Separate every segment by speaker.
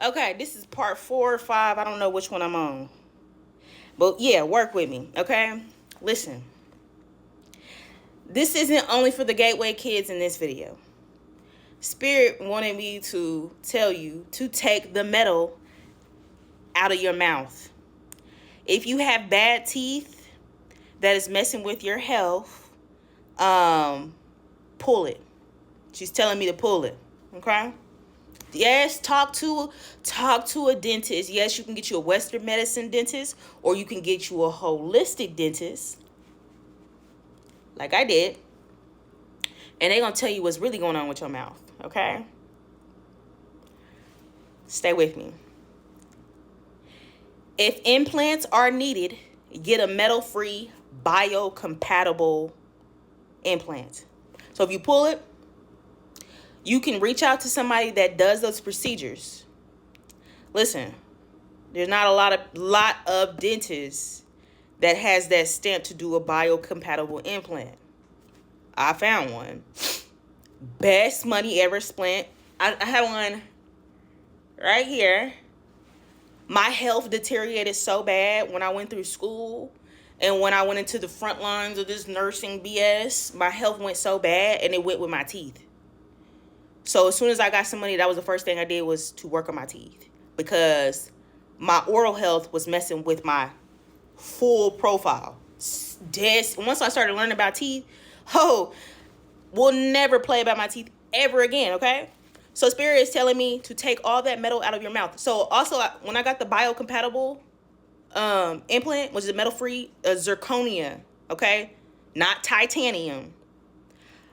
Speaker 1: Okay, this is part 4 or 5. I don't know which one I'm on. But yeah, work with me, okay? Listen. This isn't only for the Gateway kids in this video. Spirit wanted me to tell you to take the metal out of your mouth. If you have bad teeth that is messing with your health, pull it. She's telling me to pull it, okay? Yes, talk to a dentist. Yes, you can get you a Western medicine dentist, or you can get you a holistic dentist, like I did, and they're gonna tell you what's really going on with your mouth. Okay, stay with me. If implants are needed, get a metal-free, biocompatible implant. So if you pull it, you can reach out to somebody that does those procedures. Listen, there's not a lot of dentists that has that stamp to do a biocompatible implant. I found one. Best money ever spent. I had one right here. My health deteriorated so bad when I went through school and when I went into the front lines of this nursing BS. My health went so bad, and it went with my teeth. So as soon as I got some money, that was the first thing I did, was to work on my teeth, because my oral health was messing with my full profile. Once I started learning about teeth, we'll never play about my teeth ever again, okay? So Spirit is telling me to take all that metal out of your mouth. So also, when I got the biocompatible implant, which is metal-free, zirconia, okay? Not titanium.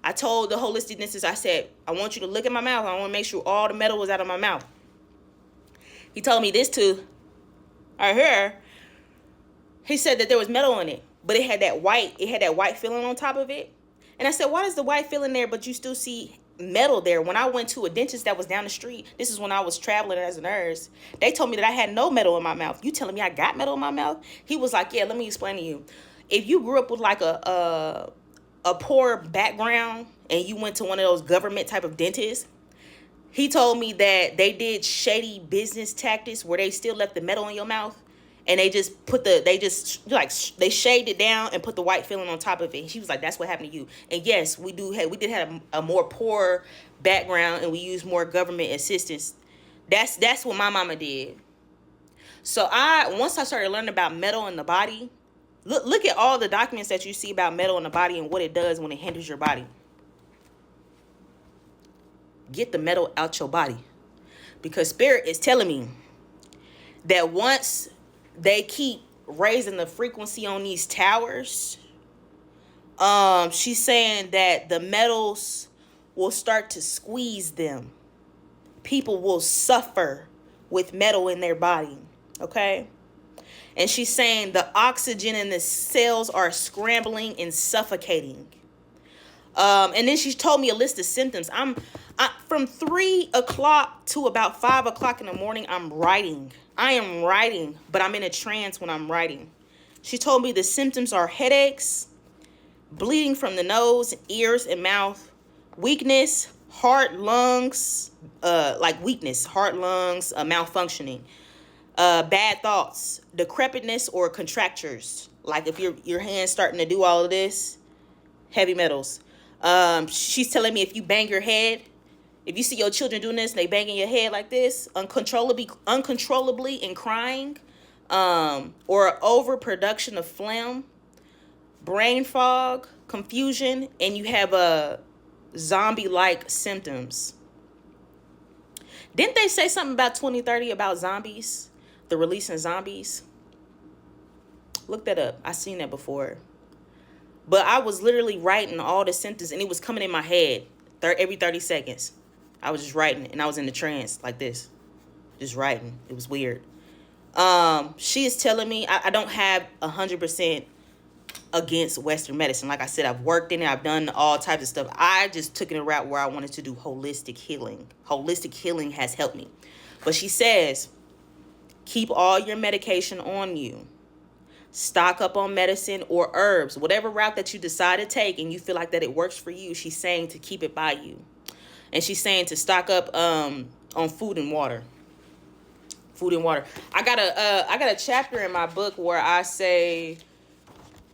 Speaker 1: I told the holistic dentist, I said, I want you to look at my mouth. I want to make sure all the metal was out of my mouth. He told me this too. Right here. He said that there was metal in it, but it had that white filling on top of it. And I said, why is the white filling there, but you still see metal there? When I went to a dentist that was down the street, this is when I was traveling as a nurse, they told me that I had no metal in my mouth. You telling me I got metal in my mouth? He was like, yeah, let me explain to you. If you grew up with like a poor background and you went to one of those government type of dentists, he told me that they did shady business tactics where they still left the metal in your mouth, and they they shaved it down and put the white filling on top of it. And she was like, that's what happened to you. And yes, we did have a more poor background, and we used more government assistance. That's what my mama did. So once I started learning about metal in the body, look at all the documents that you see about metal in the body and what it does when it hinders your body. Get the metal out your body. Because Spirit is telling me that once they keep raising the frequency on these towers, she's saying that the metals will start to squeeze them. People will suffer with metal in their body. Okay? And she's saying the oxygen in the cells are scrambling and suffocating. And then she told me a list of symptoms. From 3 o'clock to about 5 o'clock in the morning, I'm writing. I am writing, but I'm in a trance when I'm writing. She told me the symptoms are headaches, bleeding from the nose, ears, and mouth, weakness, heart, lungs, malfunctioning, bad thoughts, decrepitness or contractures. Like if your hand's starting to do all of this, heavy metals. She's telling me if you bang your head, if you see your children doing this, and they banging your head like this, uncontrollably and crying, or overproduction of phlegm, brain fog, confusion, and you have a zombie-like symptoms. Didn't they say something about 2030 about zombies? The releasing zombies? Look that up. I seen that before. But I was literally writing all the symptoms, and it was coming in my head every 30 seconds. I was just writing, and I was in the trance like this, just writing. It was weird. She is telling me I don't have 100% against Western medicine. Like I said, I've worked in it. I've done all types of stuff. I just took it a route where I wanted to do holistic healing. Holistic healing has helped me. But she says, keep all your medication on you. Stock up on medicine or herbs, whatever route that you decide to take and you feel like that it works for you. She's saying to keep it by you. And she's saying to stock up on food and water. Food and water. I got a chapter in my book where I say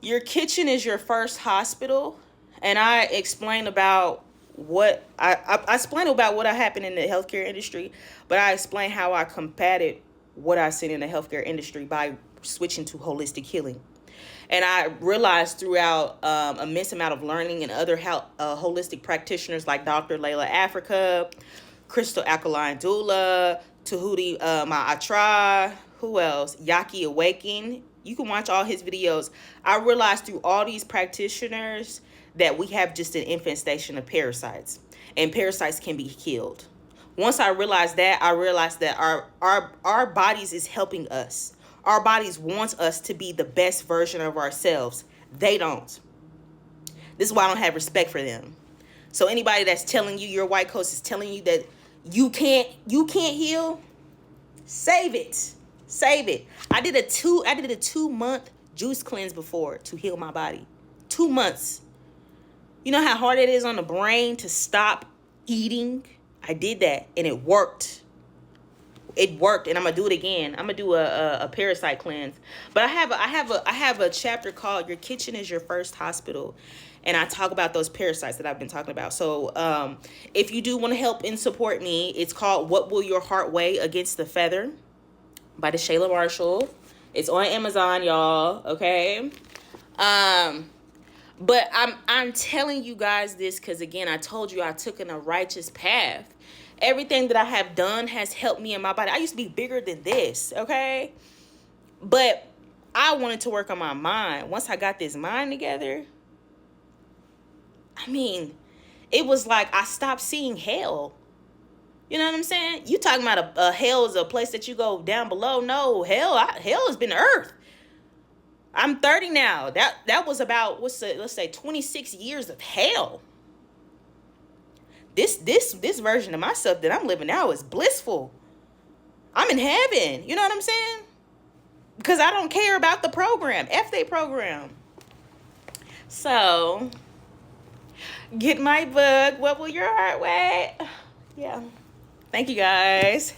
Speaker 1: your kitchen is your first hospital, and I explain about what I explain about what happened in the healthcare industry, but I explain how I combated what I seen in the healthcare industry by switching to holistic healing. And I realized throughout immense amount of learning and other holistic practitioners like Dr. Layla Africa, Crystal Alkaline Doula, Tahuti Ma'atra, who else? Yaki Awaken. You can watch all his videos. I realized through all these practitioners that we have just an infestation of parasites, and parasites can be killed. Once I realized that our bodies is helping us. Our bodies want us to be the best version of ourselves. They don't. This is why I don't have respect for them. So anybody that's telling you, your white coat is telling you that you can't heal, save it. Save it. I did a 2-month juice cleanse before to heal my body. 2 months. You know how hard it is on the brain to stop eating? I did that and it worked. It worked, and I'm gonna do it again. I'm gonna do a parasite cleanse. But I have a chapter called "Your Kitchen is Your First Hospital," and I talk about those parasites that I've been talking about. So if you do want to help and support me, it's called "What Will Your Heart Weigh Against the Feather" by the Shayla Marshall. It's on Amazon, y'all. Okay. But I'm telling you guys this because, again, I told you I took in a righteous path. Everything that I have done has helped me in my body. I used to be bigger than this, okay? But I wanted to work on my mind. Once I got this mind together, I mean, it was like I stopped seeing hell. You know what I'm saying? You talking about a hell is a place that you go down below. No, hell has been earth. I'm 30 now. That was about, let's say 26 years of hell. This version of myself that I'm living now is blissful. I'm in heaven. You know what I'm saying? Because I don't care about the program. F they program. So, get my book, What Will Your Heart Weigh? Yeah. Thank you, guys.